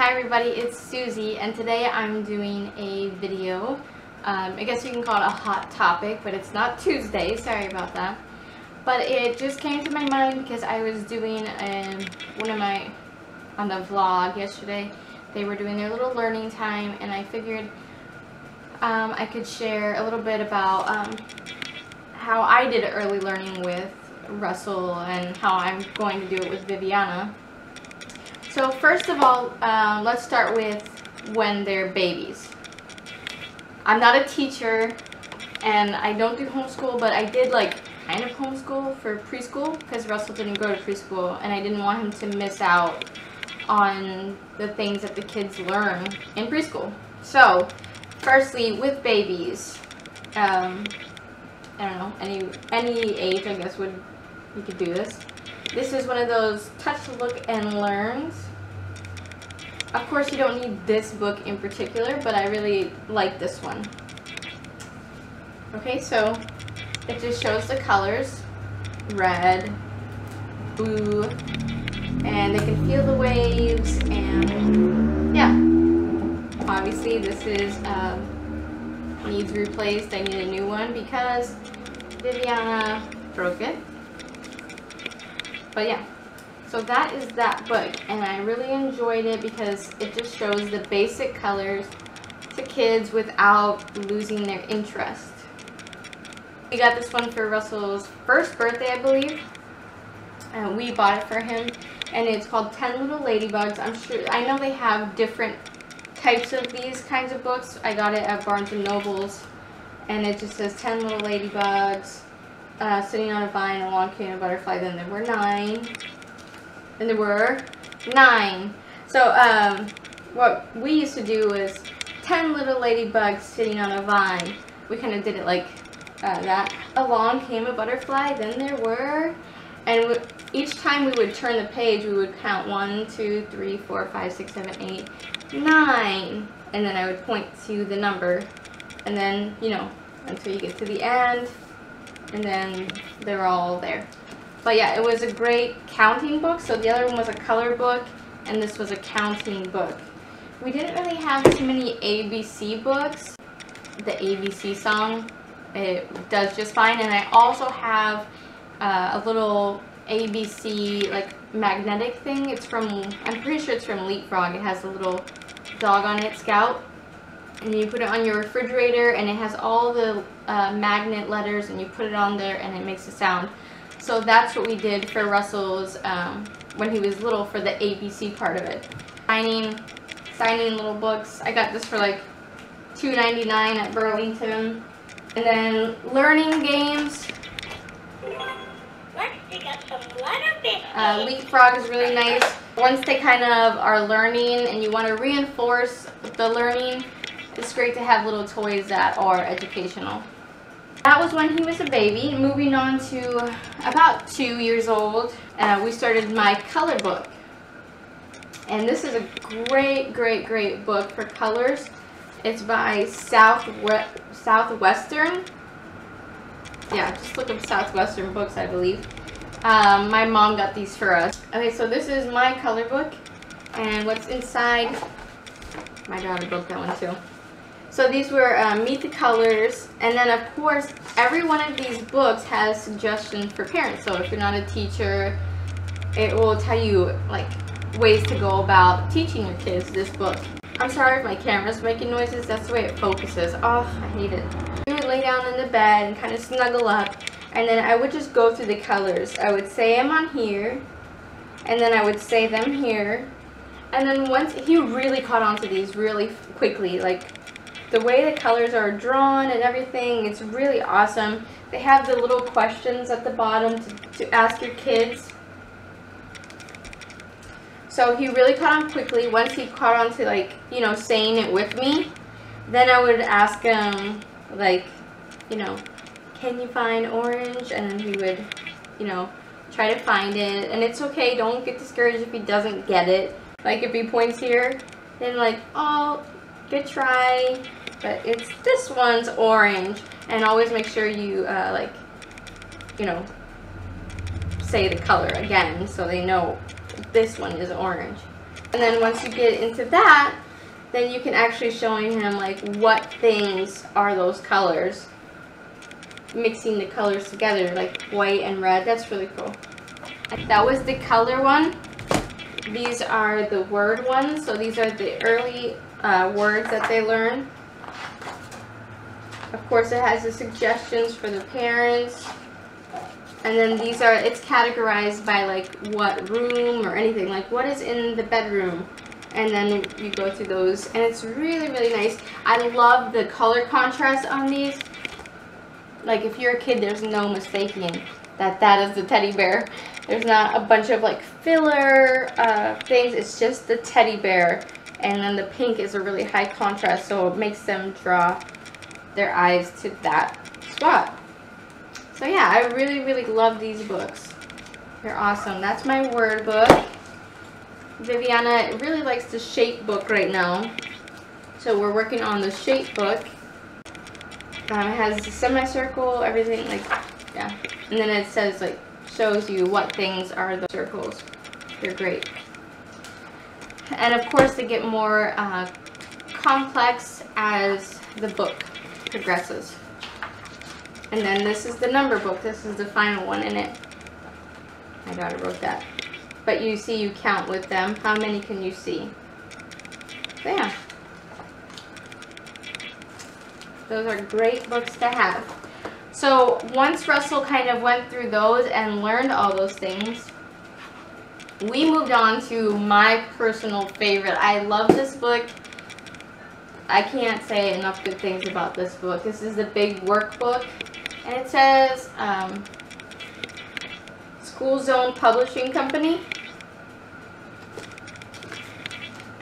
Hi everybody, it's Susie, and today I'm doing a video. I guess you can call it a hot topic, but it's not Tuesday, sorry about that. But it just came to my mind because I was doing on the vlog yesterday, they were doing their little learning time, and I figured I could share a little bit about how I did early learning with Russell and how I'm going to do it with Viviana. So first of all, let's start with when they're babies. I'm not a teacher and I don't do homeschool, but I did kind of homeschool for preschool because Russell didn't go to preschool and I didn't want him to miss out on the things that the kids learn in preschool. So firstly, with babies, I don't know, any age I guess you could do this. This is one of those touch, look, and learns. Of course, you don't need this book in particular, but I really like this one. Okay, so it just shows the colors, red, blue, and they can feel the waves, and yeah. Obviously, this is needs replaced. I need a new one because Viviana broke it. But yeah, so that is that book, and I really enjoyed it because it just shows the basic colors to kids without losing their interest. We got this one for Russell's first birthday, I believe, and we bought it for him, and it's called 10 Little Ladybugs. I know they have different types of these kinds of books. I got it at Barnes & Noble's, and it just says 10 Little Ladybugs. Sitting on a vine along came a butterfly. Then there were 9. And there were 9. So what we used to do was 10 little ladybugs sitting on a vine. We kind of did it like that. Along came a butterfly. Then there were, and each time we would turn the page, we would count 1, 2, 3, 4, 5, 6, 7, 8, 9, and then I would point to the number, and then until you get to the end. And then they're all there. But yeah, it was a great counting book. So the other one was a color book, and this was a counting book. We didn't really have too many ABC books. The ABC song, it does just fine. And I also have a little ABC magnetic thing. It's from, I'm pretty sure it's from Leapfrog. It has a little dog on it, Scout. And you put it on your refrigerator, and it has all the magnet letters, and you put it on there and it makes a sound. So that's what we did for Russell's when he was little, for the ABC part of it. Signing little books. I got this for $2.99 at Burlington. And then learning games. Let's pick up some letter bits. Leapfrog is really nice. Once they kind of are learning and you want to reinforce the learning, it's great to have little toys that are educational. That was when he was a baby. Moving on to about 2 years old, we started my color book. And this is a great, great, great book for colors. It's by Southwestern. Yeah, just look up Southwestern books, I believe. My mom got these for us. Okay, so this is my color book. And what's inside, my daughter broke that one too. So these were Meet the Colors, and then of course every one of these books has suggestions for parents. So if you're not a teacher, it will tell you ways to go about teaching your kids this book. I'm sorry if my camera's making noises, that's the way it focuses. Oh, I hate it. We would lay down in the bed and kind of snuggle up, and then I would just go through the colors. I would say them on here, and then I would say them here, and then once he really caught on to these really quickly, the way the colors are drawn and everything, it's really awesome. They have the little questions at the bottom to ask your kids. So he really caught on quickly. Once he caught on to saying it with me, then I would ask him can you find orange? And then he would, try to find it. And it's okay, don't get discouraged if he doesn't get it. If he points here, then oh, good try, but it's this one's orange. And always make sure you say the color again so they know this one is orange. And then once you get into that, then you can actually showing him like what things are those colors. Mixing the colors together like white and red. That's really cool. That was the color one. These are the word ones. So these are the early words that they learn. Of course, it has the suggestions for the parents. And then these are, it's categorized by like what room or anything. Like what is in the bedroom. And then you go through those. And it's really, really nice. I love the color contrast on these. Like if you're a kid, there's no mistaking that that is the teddy bear. There's not a bunch of like filler things. It's just the teddy bear. And then the pink is a really high contrast, so it makes them draw their eyes to that spot. So yeah, I really, really love these books. They're awesome. That's my word book. Viviana really likes the shape book right now. So we're working on the shape book. It has a semicircle, everything like, yeah. And then it says like, shows you what things are the circles. They're great. And of course they get more complex as the book progresses. And then this is the number book. This is the final one in it. My daughter wrote that. But you see, you count with them. How many can you see? So yeah. Those are great books to have. So once Russell kind of went through those and learned all those things, we moved on to my personal favorite. I love this book. I can't say enough good things about this book. This is the big workbook. And it says School Zone Publishing Company.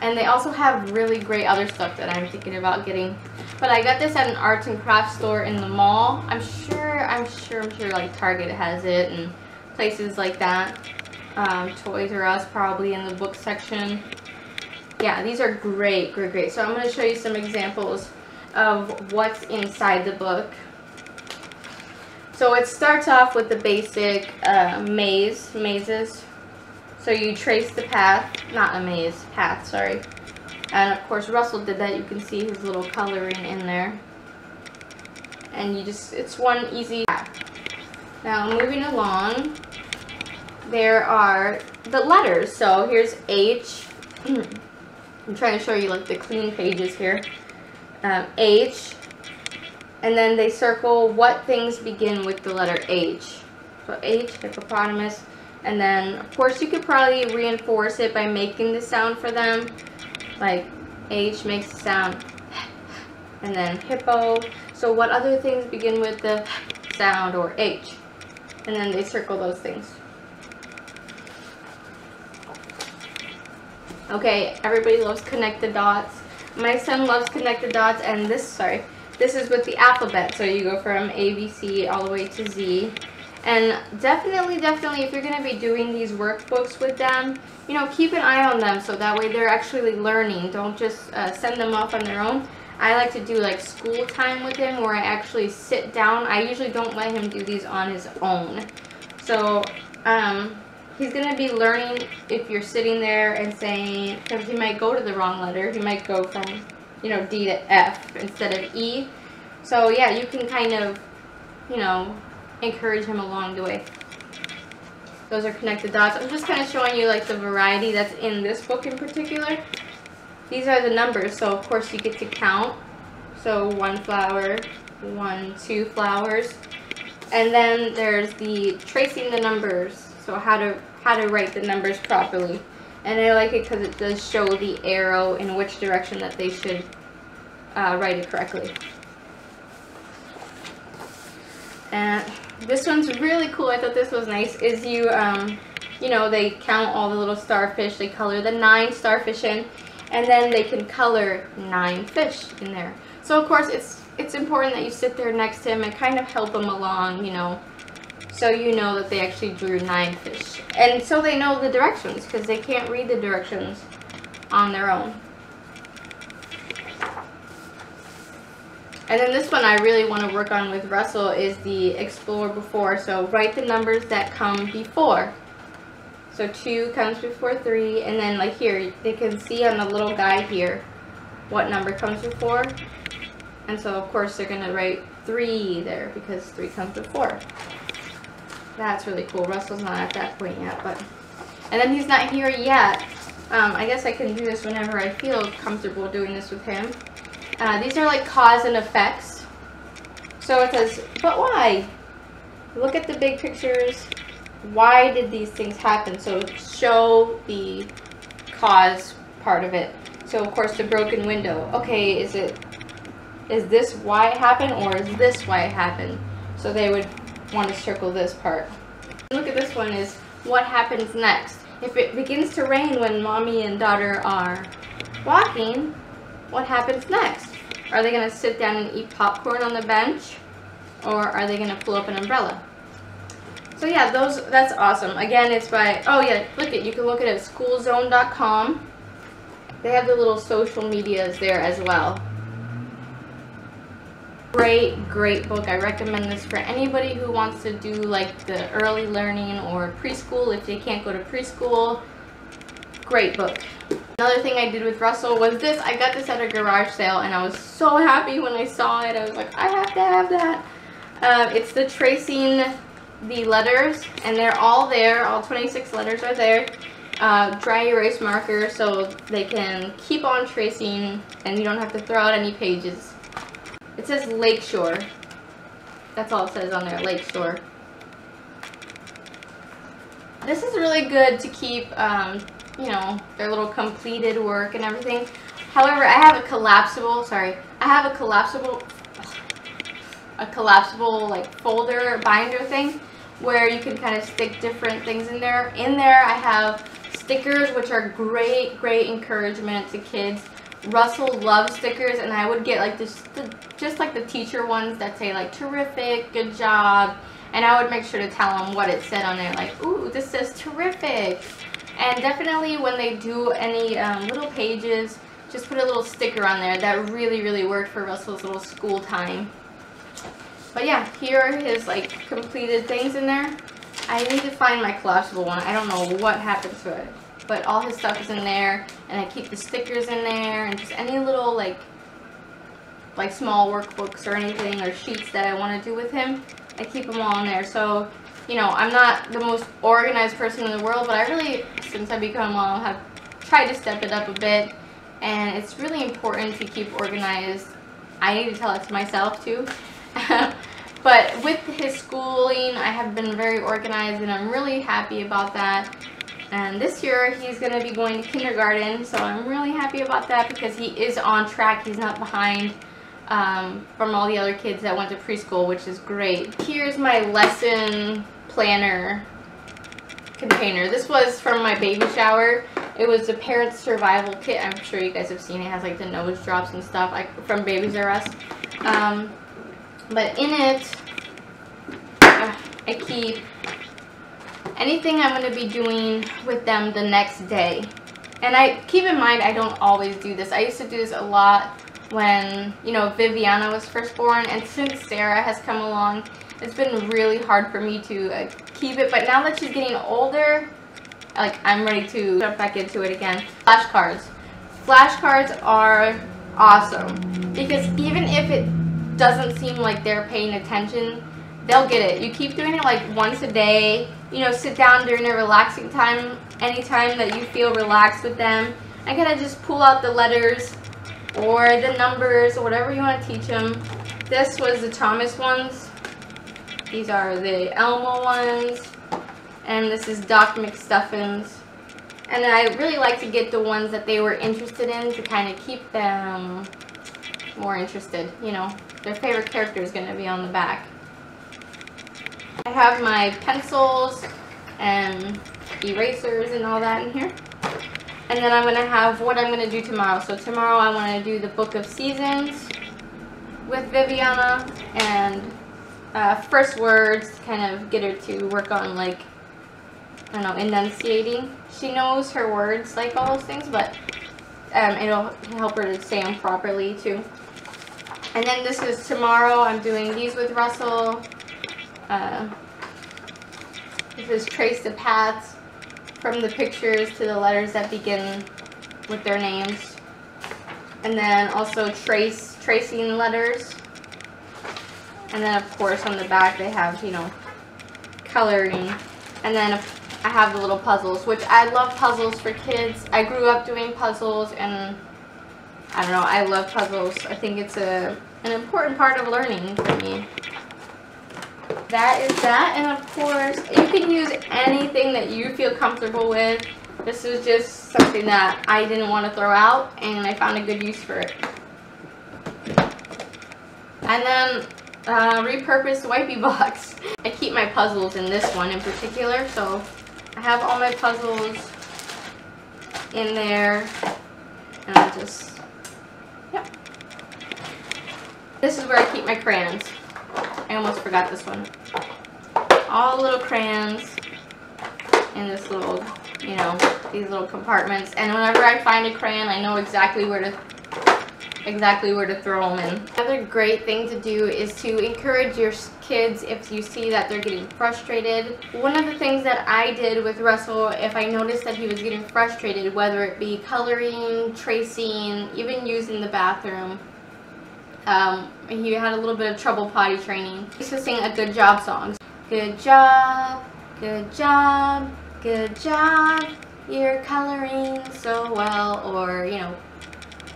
And they also have really great other stuff that I'm thinking about getting. But I got this at an arts and crafts store in the mall. I'm sure like Target has it and places like that. Toys R Us probably in the book section. Yeah, these are great, great, great. So I'm going to show you some examples of what's inside the book. So it starts off with the basic mazes. So you trace the path, not a maze, path, sorry. And of course Russell did that. You can see his little coloring in there. And you just, it's one easy path. Now moving along, there are the letters. So here's H. I'm trying to show you like the clean pages here. H. And then they circle what things begin with the letter H. So H, hippopotamus. And then, of course, you could probably reinforce it by making the sound for them. Like, H makes the sound. And then hippo. So what other things begin with the sound or H? And then they circle those things. Okay, everybody loves connect the dots. My son loves connect the dots, and this is with the alphabet. So you go from A, B, C all the way to Z. And definitely, if you're going to be doing these workbooks with them, you know, keep an eye on them so that way they're actually learning. Don't just send them off on their own. I like to do like school time with him where I actually sit down. I usually don't let him do these on his own. So he's going to be learning if you're sitting there and saying, because he might go to the wrong letter. He might go from, you know, D to F instead of E. So yeah, you can kind of, you know, encourage him along the way. Those are connected dots. I'm just kind of showing you like the variety that's in this book in particular. These are the numbers, so of course you get to count. So 1 flower, 1, 2 flowers. And then there's the tracing the numbers, so how to write the numbers properly. And I like it because it does show the arrow in which direction that they should write it correctly. And this one's really cool. I thought this was nice. Is you know, they count all the little starfish. They color the 9 starfish in, and then they can color 9 fish in there. So of course it's important that you sit there next to him and kind of help him along, you know, so you know that they actually drew 9 fish. And so they know the directions, because they can't read the directions on their own. And then this one I really want to work on with Russell is the explore before. So write the numbers that come before. So 2 comes before 3, and then like here, they can see on the little guide here what number comes before. And so of course they're gonna write 3 there because 3 comes before. That's really cool. Russell's not at that point yet, but, and then he's not here yet. I guess I can do this whenever I feel comfortable doing this with him. These are like cause and effects. So it says, but why? Look at the big pictures. Why did these things happen? So show the cause part of it. So of course the broken window. Okay, is this why it happened, or is this why it happened? So they would want to circle this part. Look at this one, is what happens next. If it begins to rain when mommy and daughter are walking, what happens next? Are they going to sit down and eat popcorn on the bench, or are they going to pull up an umbrella? So yeah, that's awesome. Again, it's by, oh yeah, you can look at it at schoolzone.com. They have the little social medias there as well. Great book. I recommend this for anybody who wants to do like the early learning or preschool if they can't go to preschool. Great book. Another thing I did with Russell was this. I got this at a garage sale and I was so happy when I saw it. I was like, I have to have that. It's the tracing the letters, and they're all there. All 26 letters are there. Dry erase marker so they can keep on tracing and you don't have to throw out any pages. It says Lakeshore. That's all it says on there, Lakeshore. This is really good to keep, you know, their little completed work and everything. However, I have a collapsible like folder binder thing where you can kind of stick different things in there. In there, I have stickers, which are great encouragement to kids. Russell loves stickers, and I would get like just like the teacher ones that say like terrific, good job, and I would make sure to tell them what it said on there, like, ooh, this says terrific. And definitely when they do any little pages, just put a little sticker on there. That really worked for Russell's little school time. But yeah, here are his like completed things in there. I need to find my collapsible one. I don't know what happened to it. But all his stuff is in there, and I keep the stickers in there, and just any little like small workbooks or anything, or sheets that I want to do with him, I keep them all in there. So, you know, I'm not the most organized person in the world, but I really, since I become a mom, have tried to step it up a bit, and it's really important to keep organized. I need to tell it to myself too. But with his schooling, I have been very organized, and I'm really happy about that. And this year, he's going to be going to kindergarten, so I'm really happy about that because he is on track. He's not behind from all the other kids that went to preschool, which is great. Here's my lesson planner container. This was from my baby shower. It was the Parent Survival Kit. I'm sure you guys have seen it. It has like the nose drops and stuff from Babies R Us. But in it, I keep anything I'm going to be doing with them the next day. And I keep in mind, I don't always do this. I used to do this a lot when, you know, Viviana was first born, and since Sarah has come along, it's been really hard for me to keep it. But now that she's getting older, like, I'm ready to jump back into it again. Flashcards. Flashcards are awesome because even if it doesn't seem like they're paying attention, they'll get it. You keep doing it like once a day. You know, sit down during a relaxing time, anytime that you feel relaxed with them. I gotta just pull out the letters or the numbers or whatever you want to teach them. This was the Thomas ones. These are the Elmo ones. And this is Doc McStuffins. And I really like to get the ones that they were interested in to kind of keep them more interested. You know, their favorite character is going to be on the back. I have my pencils and erasers and all that in here. And then I'm going to have what I'm going to do tomorrow. So tomorrow I want to do the Book of Seasons with Viviana and first words, kind of get her to work on, like, I don't know, enunciating. She knows her words, like all those things, but it'll help her to say them properly too. And then this is tomorrow. I'm doing these with Russell. This is Trace the Paths. from the pictures to the letters that begin with their names. And then also tracing letters. And then of course on the back they have, you know, coloring. And then I have the little puzzles, which I love puzzles for kids. I grew up doing puzzles, and I don't know, I love puzzles. I think it's an important part of learning for me. That is that, and of course, you can use anything that you feel comfortable with. This is just something that I didn't want to throw out, and I found a good use for it. And then repurposed wipey box. I keep my puzzles in this one in particular, so I have all my puzzles in there, and I just, yep. This is where I keep my crayons. I almost forgot this one. All little crayons in this little, you know, these little compartments. And whenever I find a crayon, I know exactly where to throw them in. Another great thing to do is to encourage your kids if you see that they're getting frustrated. One of the things that I did with Russell, if I noticed that he was getting frustrated, whether it be coloring, tracing, even using the bathroom, he had a little bit of trouble potty training. He used to sing a good job song. Good job, good job, good job, you're coloring so well, or, you know,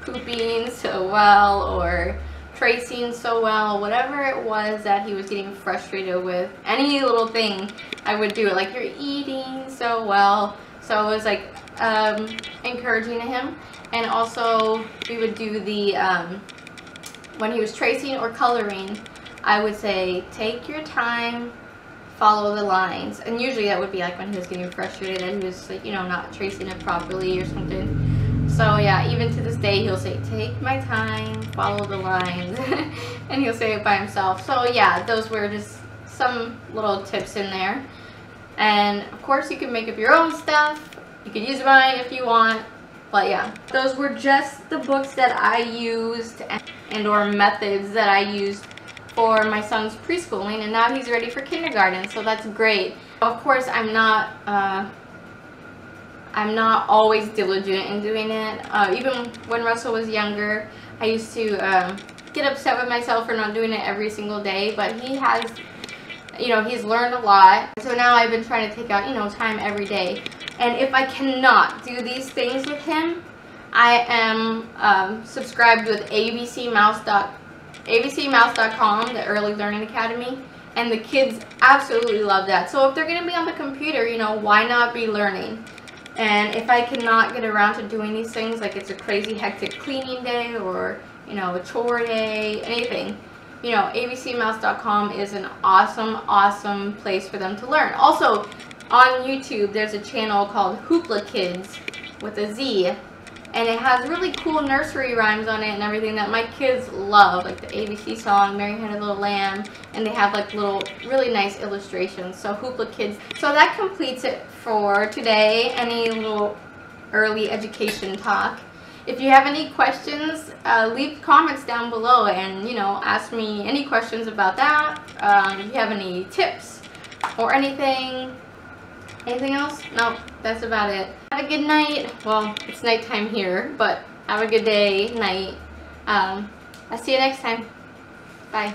pooping so well, or tracing so well, whatever it was that he was getting frustrated with. Any little thing, I would do it, like, you're eating so well. So it was like encouraging him. And also we would do the when he was tracing or coloring, I would say, take your time, follow the lines. And usually that would be like when he was getting frustrated and he was, like, you know, not tracing it properly or something. So yeah, even to this day he'll say, take my time, follow the lines. And he'll say it by himself. So yeah, those were just some little tips in there. And of course you can make up your own stuff. You could use mine if you want. But yeah, those were just the books that I used and or methods that I used for my son's preschooling, and now he's ready for kindergarten, so that's great. Of course, I'm not always diligent in doing it. Even when Russell was younger, I used to get upset with myself for not doing it every single day, but he has, you know, he's learned a lot. So now I've been trying to take out, you know, time every day. And if I cannot do these things with him, I am subscribed with abcmouse.com, the Early Learning Academy, and the kids absolutely love that. So if they're going to be on the computer, you know, why not be learning? And if I cannot get around to doing these things, like it's a crazy hectic cleaning day or, you know, a chore day, anything, you know, abcmouse.com is an awesome place for them to learn. Also, on YouTube, there's a channel called Hoopla Kids with a Z, and it has really cool nursery rhymes on it and everything that my kids love, like the ABC song, Mary Had a Little Lamb, and they have like little really nice illustrations. So Hoopla Kids. So that completes it for today. Any little early education talk. If you have any questions, leave comments down below and, you know, ask me any questions about that. If you have any tips or anything. Anything else? No, that's about it. Have a good night. Well, it's nighttime here, but have a good day, night. I'll see you next time. Bye.